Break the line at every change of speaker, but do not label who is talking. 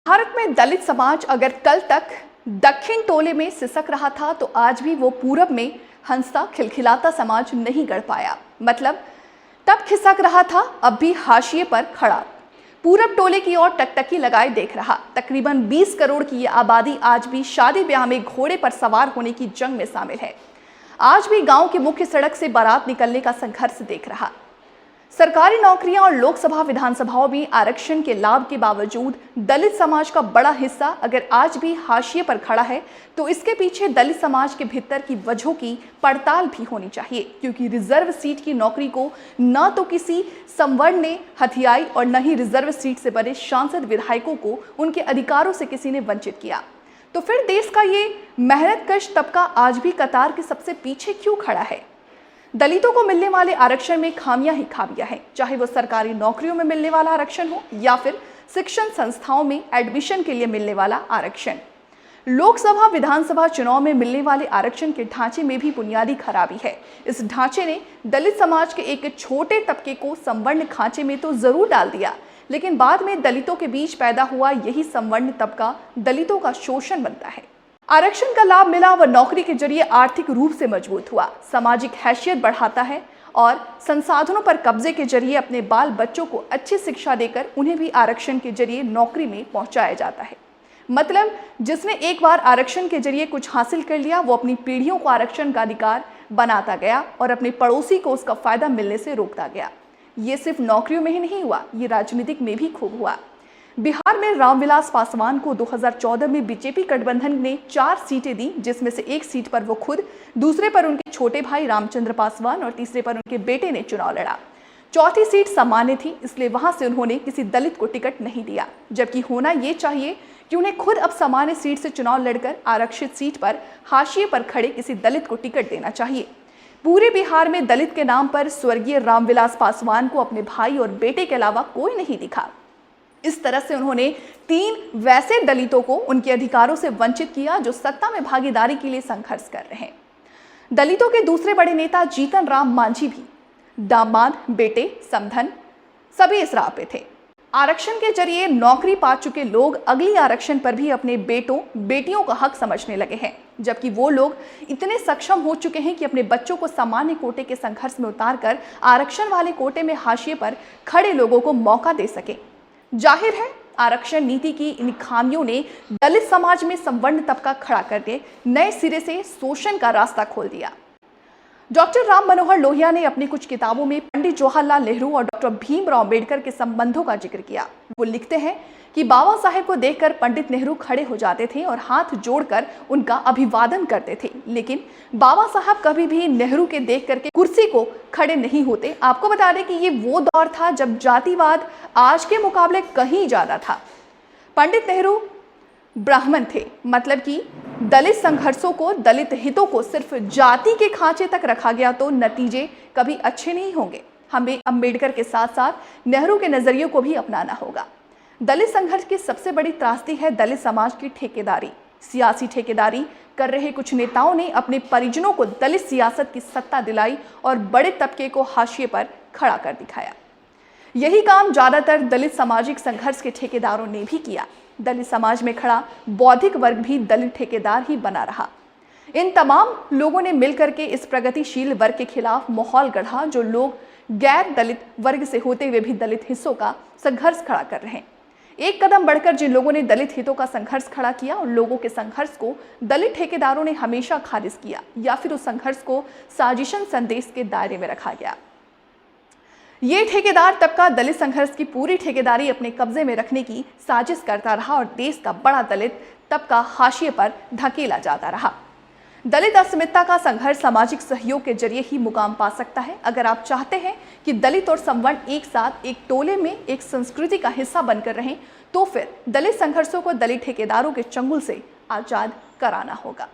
भारत में दलित समाज अगर कल तक दक्षिण टोले में सिसक रहा था तो आज भी वो पूरब में हंसता खिलखिलाता समाज नहीं गढ़ पाया। मतलब तब खिसक रहा था, अब भी हाशिए पर खड़ा। पूरब टोले की ओर टकटकी लगाए देख रहा। तकरीबन 20 करोड़ की ये आबादी आज भी शादी ब्याह में घोड़े पर सवार होने की जंग में शामिल है। आज भी गांव की मुख्य सड़क से बारात निकलने का संघर्ष देख रहा। सरकारी नौकरियां और लोकसभा विधानसभाओं में आरक्षण के लाभ के बावजूद दलित समाज का बड़ा हिस्सा अगर आज भी हाशिए पर खड़ा है तो इसके पीछे दलित समाज के भीतर की वजहों की पड़ताल भी होनी चाहिए, क्योंकि रिजर्व सीट की नौकरी को न तो किसी संवर्ण ने हथियाई और न ही रिजर्व सीट से बने सांसद विधायकों को उनके अधिकारों से किसी ने वंचित किया। तो फिर देश का ये मेहनतकश तबका आज भी कतार के सबसे पीछे क्यों खड़ा है? दलितों को मिलने वाले आरक्षण में खामियां ही खामियां हैं, चाहे वो सरकारी नौकरियों में मिलने वाला आरक्षण हो या फिर शिक्षण संस्थाओं में एडमिशन के लिए मिलने वाला आरक्षण। लोकसभा विधानसभा चुनाव में मिलने वाले आरक्षण के ढांचे में भी बुनियादी खराबी है। इस ढांचे ने दलित समाज के एक छोटे तबके को संवर्ण खांचे में तो जरूर डाल दिया, लेकिन बाद में दलितों के बीच पैदा हुआ यही संवर्ण तबका दलितों का शोषण बनता है। आरक्षण का लाभ मिला व नौकरी के जरिए आर्थिक रूप से मजबूत हुआ, सामाजिक हैसियत बढ़ाता है और संसाधनों पर कब्जे के जरिए अपने बाल बच्चों को अच्छी शिक्षा देकर उन्हें भी आरक्षण के जरिए नौकरी में पहुंचाया जाता है। मतलब जिसने एक बार आरक्षण के जरिए कुछ हासिल कर लिया वो अपनी पीढ़ियों को आरक्षण का अधिकार बनाता गया और अपने पड़ोसी को उसका फायदा मिलने से रोकता गया। ये सिर्फ नौकरियों में ही नहीं हुआ, ये राजनीतिक में भी खूब हुआ। बिहार में रामविलास पासवान को 2014 में बीजेपी गठबंधन ने 4 सीटें दी, जिसमें से एक सीट पर वो खुद, दूसरे पर उनके छोटे भाई रामचंद्र पासवान और तीसरे पर उनके बेटे ने चुनाव लड़ा। चौथी सीट सामान्य थी, इसलिए वहां से उन्होंने किसी दलित को टिकट नहीं दिया, जबकि होना ये चाहिए कि उन्हें खुद अब सामान्य सीट से चुनाव लड़कर आरक्षित सीट पर हाशिए पर खड़े किसी दलित को टिकट देना चाहिए। पूरे बिहार में दलित के नाम पर स्वर्गीय रामविलास पासवान को अपने भाई और बेटे के अलावा कोई नहीं दिखा। इस तरह से उन्होंने 3 वैसे दलितों को उनके अधिकारों से वंचित किया जो सत्ता में भागीदारी के लिए संघर्ष कर रहे हैं। दलितों के दूसरे बड़े नेता जीतन राम मांझी भी दामाद, बेटे, समधन सभी इस राह पे थे। आरक्षण के जरिए नौकरी पा चुके लोग अगली आरक्षण पर भी अपने बेटों बेटियों का हक समझने लगे हैं, जबकि वो लोग इतने सक्षम हो चुके हैं कि अपने बच्चों को सामान्य कोटे के संघर्ष में उतारकर आरक्षण वाले कोटे में हाशिए पर खड़े लोगों को मौका दे सके। जाहिर है आरक्षण नीति की इन खामियों ने दलित समाज में संवर्ण तबका खड़ा करके नए सिरे से शोषण का रास्ता खोल दिया। डॉक्टर राम मनोहर लोहिया ने अपनी कुछ किताबों में पंडित जवाहरलाल नेहरू और डॉक्टर भीमराव अंबेडकर के संबंधों का जिक्र किया। वो लिखते हैं कि बाबा साहेब को देखकर पंडित नेहरू खड़े हो जाते थे और हाथ जोड़कर उनका अभिवादन करते थे, लेकिन बाबा साहब कभी भी नेहरू के देख करके कुर्सी को खड़े नहीं होते। आपको बता दें कि ये वो दौर था जब जातिवाद आज के मुकाबले कहीं ज्यादा था। पंडित नेहरू ब्राह्मण थे, मतलब कि दलित संघर्षों को, दलित हितों को सिर्फ जाति के खांचे तक रखा गया तो नतीजे कभी अच्छे नहीं होंगे। हमें अंबेडकर के साथ साथ नेहरू के नजरियों को भी अपनाना होगा। दलित संघर्ष की सबसे बड़ी त्रासदी है दलित समाज की ठेकेदारी। सियासी ठेकेदारी कर रहे कुछ नेताओं ने अपने परिजनों को दलित सियासत की सत्ता दिलाई और बड़े तबके को हाशिए पर खड़ा कर दिखाया। यही काम ज्यादातर दलित सामाजिक संघर्ष के ठेकेदारों ने भी किया। दलित समाज में खड़ा बौद्धिक वर्ग भी दलित ठेकेदार ही बना रहा। इन तमाम लोगों ने मिलकर के इस प्रगतिशील वर्ग के खिलाफ माहौल गढ़ा, जो लोग गैर दलित वर्ग से होते हुए भी दलित हिस्सों का संघर्ष खड़ा कर रहे हैं। एक कदम बढ़कर जिन लोगों ने दलित हितों का संघर्ष खड़ा किया, उन लोगों के संघर्ष को दलित ठेकेदारों ने हमेशा खारिज किया या फिर उस संघर्ष को साजिशन संदेश के दायरे में रखा गया। ये ठेकेदार तबका दलित संघर्ष की पूरी ठेकेदारी अपने कब्जे में रखने की साजिश करता रहा और देश का बड़ा दलित तबका हाशिए पर धकेला जाता रहा। दलित अस्मिता का संघर्ष सामाजिक सहयोग के जरिए ही मुकाम पा सकता है। अगर आप चाहते हैं कि दलित और संवर्ण एक साथ एक टोले में एक संस्कृति का हिस्सा बनकर रहें, तो फिर दलित संघर्षों को दलित ठेकेदारों के चंगुल से आजाद कराना होगा।